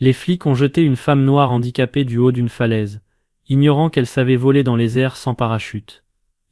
Les flics ont jeté une femme noire handicapée du haut d'une falaise, ignorant qu'elle savait voler dans les airs sans parachute.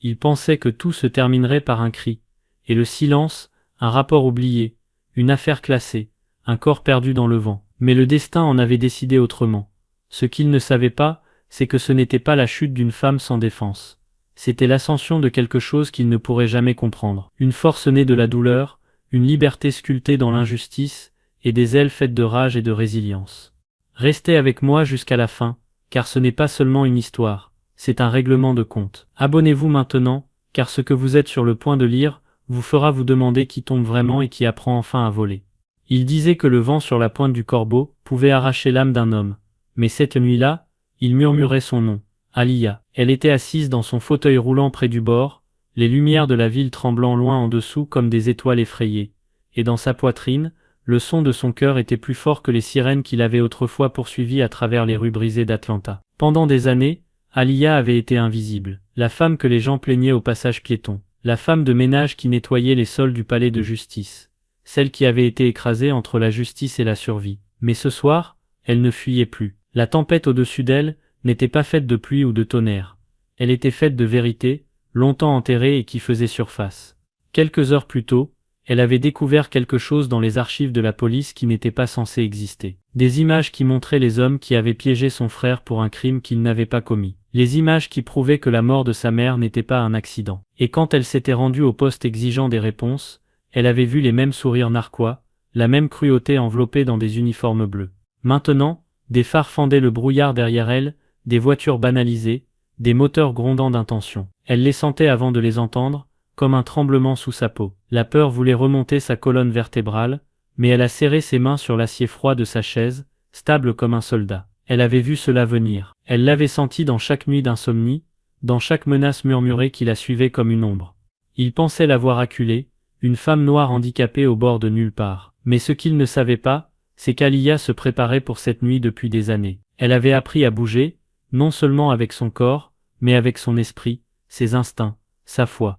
Ils pensaient que tout se terminerait par un cri, et le silence, un rapport oublié, une affaire classée, un corps perdu dans le vent. Mais le destin en avait décidé autrement. Ce qu'ils ne savaient pas, c'est que ce n'était pas la chute d'une femme sans défense. C'était l'ascension de quelque chose qu'ils ne pourraient jamais comprendre. Une force née de la douleur, une liberté sculptée dans l'injustice, et des ailes faites de rage et de résilience. Restez avec moi jusqu'à la fin, car ce n'est pas seulement une histoire, c'est un règlement de compte. Abonnez-vous maintenant, car ce que vous êtes sur le point de lire, vous fera vous demander qui tombe vraiment et qui apprend enfin à voler. Il disait que le vent sur la pointe du corbeau pouvait arracher l'âme d'un homme, mais cette nuit-là, il murmurait son nom, Alia. Elle était assise dans son fauteuil roulant près du bord, les lumières de la ville tremblant loin en dessous comme des étoiles effrayées, et dans sa poitrine, le son de son cœur était plus fort que les sirènes qu'il avait autrefois poursuivies à travers les rues brisées d'Atlanta. Pendant des années, Alia avait été invisible, la femme que les gens plaignaient au passage piéton, la femme de ménage qui nettoyait les sols du palais de justice, celle qui avait été écrasée entre la justice et la survie. Mais ce soir, elle ne fuyait plus. La tempête au-dessus d'elle n'était pas faite de pluie ou de tonnerre. Elle était faite de vérité, longtemps enterrée et qui faisait surface. Quelques heures plus tôt, elle avait découvert quelque chose dans les archives de la police qui n'était pas censé exister. Des images qui montraient les hommes qui avaient piégé son frère pour un crime qu'il n'avait pas commis. Les images qui prouvaient que la mort de sa mère n'était pas un accident. Et quand elle s'était rendue au poste exigeant des réponses, elle avait vu les mêmes sourires narquois, la même cruauté enveloppée dans des uniformes bleus. Maintenant, des phares fendaient le brouillard derrière elle, des voitures banalisées, des moteurs grondant d'intention. Elle les sentait avant de les entendre, comme un tremblement sous sa peau. La peur voulait remonter sa colonne vertébrale, mais elle a serré ses mains sur l'acier froid de sa chaise, stable comme un soldat. Elle avait vu cela venir. Elle l'avait senti dans chaque nuit d'insomnie, dans chaque menace murmurée qui la suivait comme une ombre. Il pensait l'avoir acculée, une femme noire handicapée au bord de nulle part. Mais ce qu'il ne savait pas, c'est qu'Alia se préparait pour cette nuit depuis des années. Elle avait appris à bouger, non seulement avec son corps, mais avec son esprit, ses instincts, sa foi.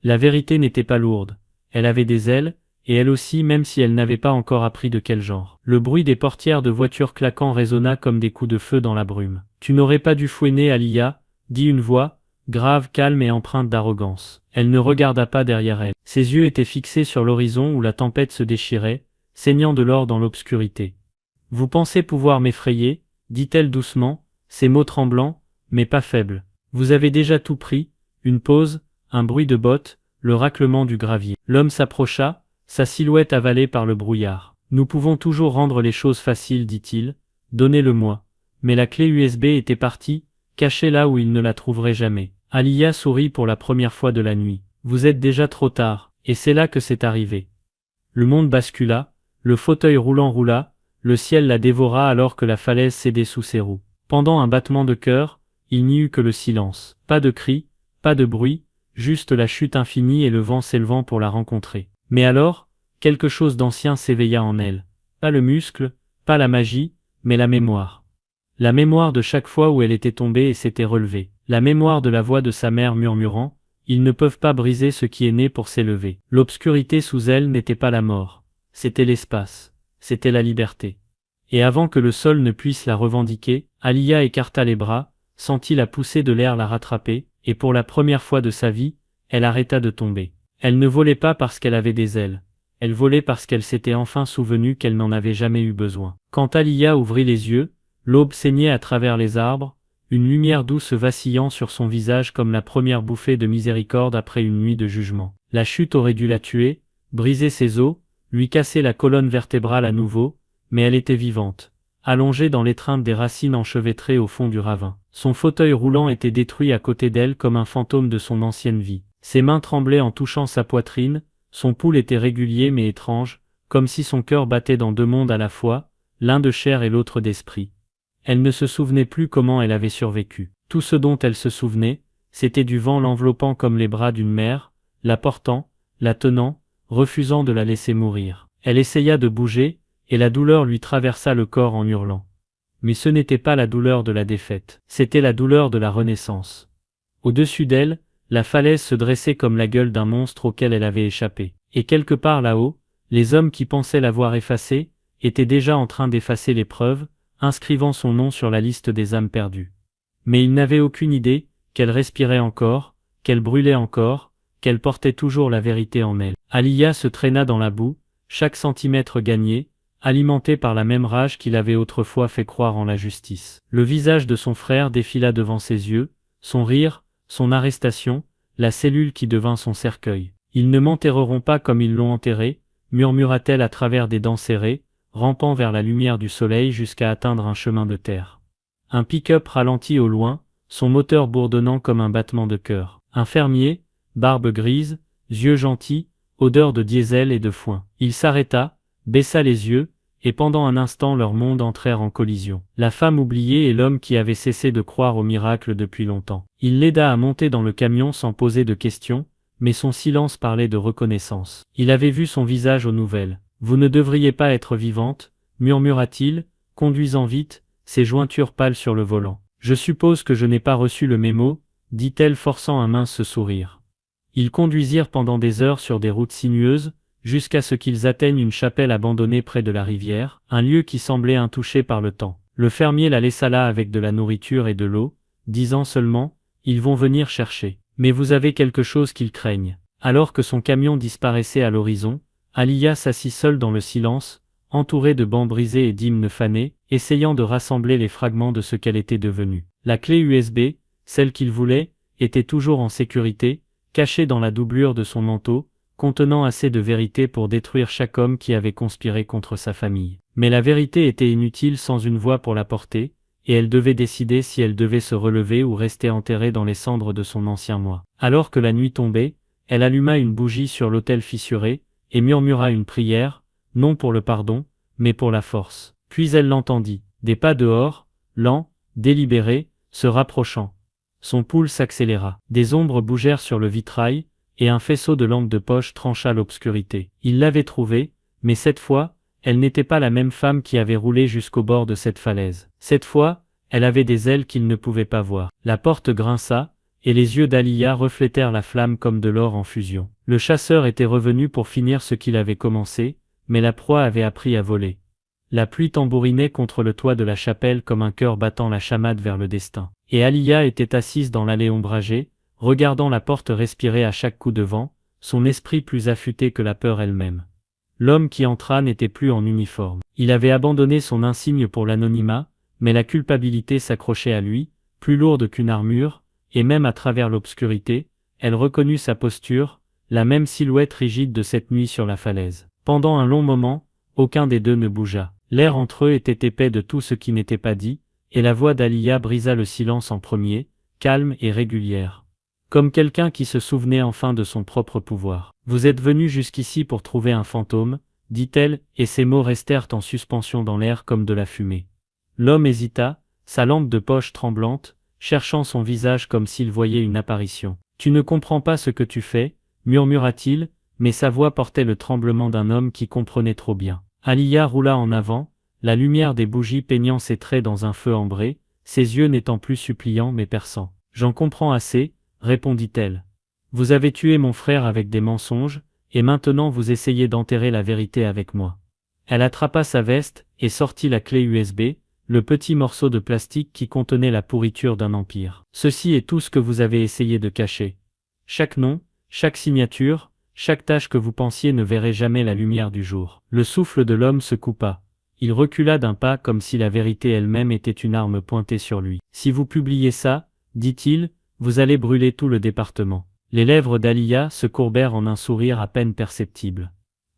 La vérité n'était pas lourde. Elle avait des ailes, et elle aussi même si elle n'avait pas encore appris de quel genre. Le bruit des portières de voitures claquant résonna comme des coups de feu dans la brume. « Tu n'aurais pas dû fouiner Alia » dit une voix, grave, calme et empreinte d'arrogance. Elle ne regarda pas derrière elle. Ses yeux étaient fixés sur l'horizon où la tempête se déchirait, saignant de l'or dans l'obscurité. « Vous pensez pouvoir m'effrayer » dit-elle doucement, ses mots tremblants, mais pas faibles. « Vous avez déjà tout pris, une pause, un bruit de bottes, le raclement du gravier. » L'homme s'approcha, sa silhouette avalée par le brouillard. « Nous pouvons toujours rendre les choses faciles, dit-il, donnez-le-moi. » Mais la clé USB était partie, cachée là où il ne la trouverait jamais. Alia sourit pour la première fois de la nuit. « Vous êtes déjà trop tard, et c'est là que c'est arrivé. » Le monde bascula, le fauteuil roulant roula, le ciel la dévora alors que la falaise cédait sous ses roues. Pendant un battement de cœur, il n'y eut que le silence. Pas de cris, pas de bruit, juste la chute infinie et le vent s'élevant pour la rencontrer. Mais alors, quelque chose d'ancien s'éveilla en elle. Pas le muscle, pas la magie, mais la mémoire. La mémoire de chaque fois où elle était tombée et s'était relevée. La mémoire de la voix de sa mère murmurant « Ils ne peuvent pas briser ce qui est né pour s'élever ». L'obscurité sous elle n'était pas la mort. C'était l'espace. C'était la liberté. Et avant que le sol ne puisse la revendiquer, Alia écarta les bras, sentit la poussée de l'air la rattraper, et pour la première fois de sa vie, elle arrêta de tomber. Elle ne volait pas parce qu'elle avait des ailes. Elle volait parce qu'elle s'était enfin souvenue qu'elle n'en avait jamais eu besoin. Quand Alia ouvrit les yeux, l'aube saignait à travers les arbres, une lumière douce vacillant sur son visage comme la première bouffée de miséricorde après une nuit de jugement. La chute aurait dû la tuer, briser ses os, lui casser la colonne vertébrale à nouveau, mais elle était vivante, allongée dans l'étreinte des racines enchevêtrées au fond du ravin. Son fauteuil roulant était détruit à côté d'elle comme un fantôme de son ancienne vie. Ses mains tremblaient en touchant sa poitrine, son pouls était régulier mais étrange, comme si son cœur battait dans deux mondes à la fois, l'un de chair et l'autre d'esprit. Elle ne se souvenait plus comment elle avait survécu. Tout ce dont elle se souvenait, c'était du vent l'enveloppant comme les bras d'une mère, la portant, la tenant, refusant de la laisser mourir. Elle essaya de bouger, et la douleur lui traversa le corps en hurlant. Mais ce n'était pas la douleur de la défaite, c'était la douleur de la renaissance. Au-dessus d'elle, la falaise se dressait comme la gueule d'un monstre auquel elle avait échappé. Et quelque part là-haut, les hommes qui pensaient l'avoir effacée, étaient déjà en train d'effacer les preuves, inscrivant son nom sur la liste des âmes perdues. Mais il n'avait aucune idée qu'elle respirait encore, qu'elle brûlait encore, qu'elle portait toujours la vérité en elle. Aliyah se traîna dans la boue, chaque centimètre gagné, alimenté par la même rage qu'il avait autrefois fait croire en la justice. Le visage de son frère défila devant ses yeux, son rire, son arrestation, la cellule qui devint son cercueil. « Ils ne m'enterreront pas comme ils l'ont enterré », murmura-t-elle à travers des dents serrées, rampant vers la lumière du soleil jusqu'à atteindre un chemin de terre. Un pick-up ralentit au loin, son moteur bourdonnant comme un battement de cœur. Un fermier, barbe grise, yeux gentils, odeur de diesel et de foin. Il s'arrêta, baissa les yeux, et pendant un instant leurs mondes entrèrent en collision. La femme oubliée et l'homme qui avait cessé de croire au miracle depuis longtemps. Il l'aida à monter dans le camion sans poser de questions, mais son silence parlait de reconnaissance. Il avait vu son visage aux nouvelles. « Vous ne devriez pas être vivante », murmura-t-il, conduisant vite, ses jointures pâles sur le volant. « Je suppose que je n'ai pas reçu le mémo », dit-elle forçant un mince sourire. Ils conduisirent pendant des heures sur des routes sinueuses, jusqu'à ce qu'ils atteignent une chapelle abandonnée près de la rivière, un lieu qui semblait intouché par le temps. Le fermier la laissa là avec de la nourriture et de l'eau, disant seulement « Ils vont venir chercher. Mais vous avez quelque chose qu'ils craignent. » Alors que son camion disparaissait à l'horizon, Aliyah s'assit seule dans le silence, entourée de bancs brisés et d'hymnes fanés, essayant de rassembler les fragments de ce qu'elle était devenue. La clé USB, celle qu'il voulait, était toujours en sécurité, cachée dans la doublure de son manteau, contenant assez de vérité pour détruire chaque homme qui avait conspiré contre sa famille. Mais la vérité était inutile sans une voix pour la porter, et elle devait décider si elle devait se relever ou rester enterrée dans les cendres de son ancien moi. Alors que la nuit tombait, elle alluma une bougie sur l'autel fissuré, et murmura une prière, non pour le pardon, mais pour la force. Puis elle l'entendit, des pas dehors, lents, délibérés, se rapprochant. Son pouls s'accéléra. Des ombres bougèrent sur le vitrail, et un faisceau de lampe de poche trancha l'obscurité. Il l'avait trouvée, mais cette fois, elle n'était pas la même femme qui avait roulé jusqu'au bord de cette falaise. Cette fois, elle avait des ailes qu'il ne pouvait pas voir. La porte grinça, et les yeux d'Aliyah reflétèrent la flamme comme de l'or en fusion. Le chasseur était revenu pour finir ce qu'il avait commencé, mais la proie avait appris à voler. La pluie tambourinait contre le toit de la chapelle comme un cœur battant la chamade vers le destin. Et Aliyah était assise dans l'allée ombragée, regardant la porte respirer à chaque coup de vent, son esprit plus affûté que la peur elle-même. L'homme qui entra n'était plus en uniforme. Il avait abandonné son insigne pour l'anonymat, mais la culpabilité s'accrochait à lui, plus lourde qu'une armure, et même à travers l'obscurité, elle reconnut sa posture, la même silhouette rigide de cette nuit sur la falaise. Pendant un long moment, aucun des deux ne bougea. L'air entre eux était épais de tout ce qui n'était pas dit, et la voix d'Aliyah brisa le silence en premier, calme et régulière. Comme quelqu'un qui se souvenait enfin de son propre pouvoir. « Vous êtes venu jusqu'ici pour trouver un fantôme », dit-elle, et ses mots restèrent en suspension dans l'air comme de la fumée. L'homme hésita, sa lampe de poche tremblante, cherchant son visage comme s'il voyait une apparition. « Tu ne comprends pas ce que tu fais », murmura-t-il, mais sa voix portait le tremblement d'un homme qui comprenait trop bien. Aliyah roula en avant, la lumière des bougies peignant ses traits dans un feu ambré, ses yeux n'étant plus suppliants mais perçants. « J'en comprends assez », répondit-elle. « Vous avez tué mon frère avec des mensonges, et maintenant vous essayez d'enterrer la vérité avec moi. » Elle attrapa sa veste et sortit la clé USB, le petit morceau de plastique qui contenait la pourriture d'un empire. « Ceci est tout ce que vous avez essayé de cacher. Chaque nom, chaque signature, chaque tâche que vous pensiez ne verrait jamais la lumière du jour. » Le souffle de l'homme se coupa. Il recula d'un pas comme si la vérité elle-même était une arme pointée sur lui. « Si vous publiez ça, dit-il, vous allez brûler tout le département. » Les lèvres d'Aliyah se courbèrent en un sourire à peine perceptible.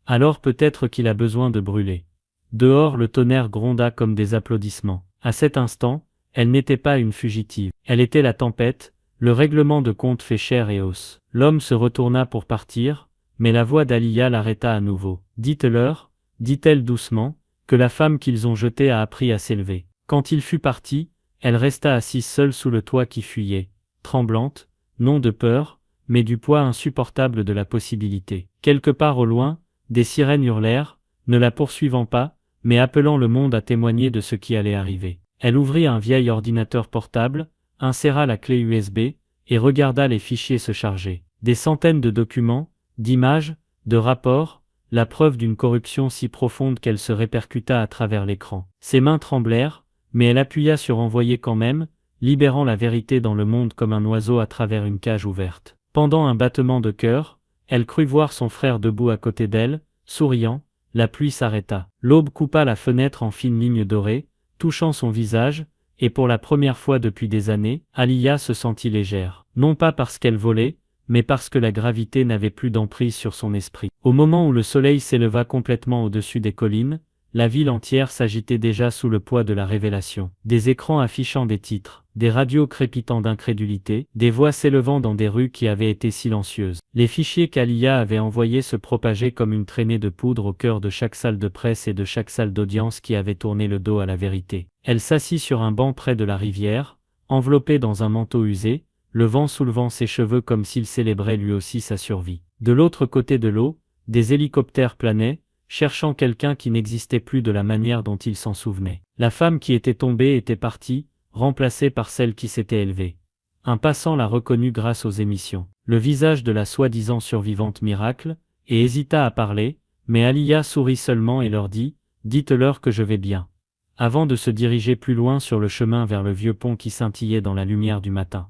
Alors peut-être qu'il a besoin de brûler. Dehors le tonnerre gronda comme des applaudissements. À cet instant, elle n'était pas une fugitive. Elle était la tempête, le règlement de compte fait chair et os. L'homme se retourna pour partir, mais la voix d'Aliyah l'arrêta à nouveau. « Dites-leur, dit-elle doucement, que la femme qu'ils ont jetée a appris à s'élever. » Quand il fut parti, elle resta assise seule sous le toit qui fuyait, tremblante, non de peur, mais du poids insupportable de la possibilité. Quelque part au loin, des sirènes hurlèrent, ne la poursuivant pas, mais appelant le monde à témoigner de ce qui allait arriver. Elle ouvrit un vieil ordinateur portable, inséra la clé USB, et regarda les fichiers se charger. Des centaines de documents, d'images, de rapports, la preuve d'une corruption si profonde qu'elle se répercuta à travers l'écran. Ses mains tremblèrent, mais elle appuya sur envoyer quand même, libérant la vérité dans le monde comme un oiseau à travers une cage ouverte. Pendant un battement de cœur, elle crut voir son frère debout à côté d'elle, souriant. La pluie s'arrêta. L'aube coupa la fenêtre en fines lignes dorées, touchant son visage, et pour la première fois depuis des années, Aliyah se sentit légère. Non pas parce qu'elle volait, mais parce que la gravité n'avait plus d'emprise sur son esprit. Au moment où le soleil s'éleva complètement au-dessus des collines, la ville entière s'agitait déjà sous le poids de la révélation. Des écrans affichant des titres, des radios crépitant d'incrédulité, des voix s'élevant dans des rues qui avaient été silencieuses. Les fichiers qu'Aliyah avait envoyés se propageaient comme une traînée de poudre au cœur de chaque salle de presse et de chaque salle d'audience qui avait tourné le dos à la vérité. Elle s'assit sur un banc près de la rivière, enveloppée dans un manteau usé, le vent soulevant ses cheveux comme s'il célébrait lui aussi sa survie. De l'autre côté de l'eau, des hélicoptères planaient, cherchant quelqu'un qui n'existait plus de la manière dont il s'en souvenait. La femme qui était tombée était partie, remplacée par celle qui s'était élevée. Un passant la reconnut grâce aux émissions. Le visage de la soi-disant survivante miracle, et hésita à parler, mais Aliyah sourit seulement et leur dit « Dites-leur que je vais bien », avant de se diriger plus loin sur le chemin vers le vieux pont qui scintillait dans la lumière du matin.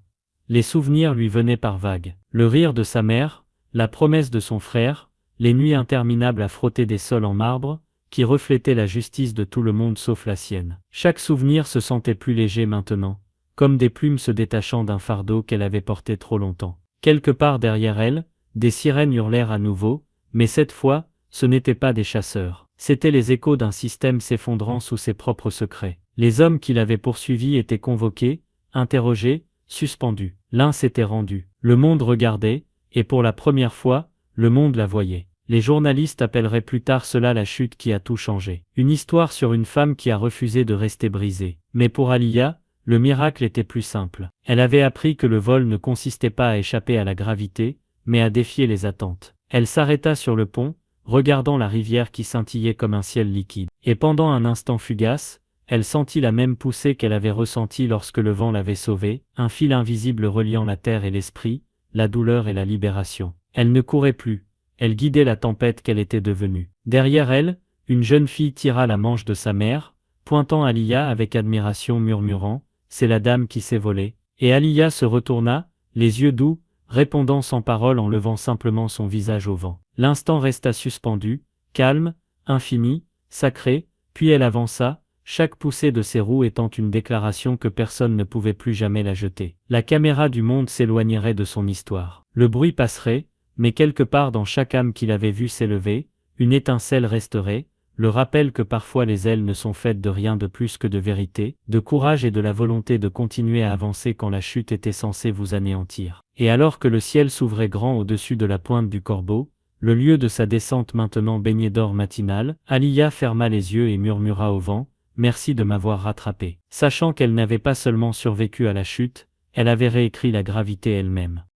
Les souvenirs lui venaient par vagues. Le rire de sa mère, la promesse de son frère, les nuits interminables à frotter des sols en marbre, qui reflétaient la justice de tout le monde sauf la sienne. Chaque souvenir se sentait plus léger maintenant, comme des plumes se détachant d'un fardeau qu'elle avait porté trop longtemps. Quelque part derrière elle, des sirènes hurlèrent à nouveau, mais cette fois, ce n'étaient pas des chasseurs. C'étaient les échos d'un système s'effondrant sous ses propres secrets. Les hommes qui l'avaient poursuivi étaient convoqués, interrogés, suspendus. L'un s'était rendu. Le monde regardait, et pour la première fois, le monde la voyait. Les journalistes appelleraient plus tard cela la chute qui a tout changé. Une histoire sur une femme qui a refusé de rester brisée. Mais pour Aliyah, le miracle était plus simple. Elle avait appris que le vol ne consistait pas à échapper à la gravité, mais à défier les attentes. Elle s'arrêta sur le pont, regardant la rivière qui scintillait comme un ciel liquide. Et pendant un instant fugace, elle sentit la même poussée qu'elle avait ressentie lorsque le vent l'avait sauvée, un fil invisible reliant la terre et l'esprit, la douleur et la libération. Elle ne courait plus, elle guidait la tempête qu'elle était devenue. Derrière elle, une jeune fille tira la manche de sa mère, pointant Aliyah avec admiration murmurant « C'est la dame qui s'est volée ». Et Aliyah se retourna, les yeux doux, répondant sans parole en levant simplement son visage au vent. L'instant resta suspendu, calme, infini, sacré, puis elle avança, chaque poussée de ses roues étant une déclaration que personne ne pouvait plus jamais la jeter. La caméra du monde s'éloignerait de son histoire. Le bruit passerait, mais quelque part dans chaque âme qu'il avait vue s'élever, une étincelle resterait, le rappel que parfois les ailes ne sont faites de rien de plus que de vérité, de courage et de la volonté de continuer à avancer quand la chute était censée vous anéantir. Et alors que le ciel s'ouvrait grand au-dessus de la pointe du corbeau, le lieu de sa descente maintenant baigné d'or matinal, Aliyah ferma les yeux et murmura au vent « Merci de m'avoir rattrapé ». Sachant qu'elle n'avait pas seulement survécu à la chute, elle avait réécrit la gravité elle-même.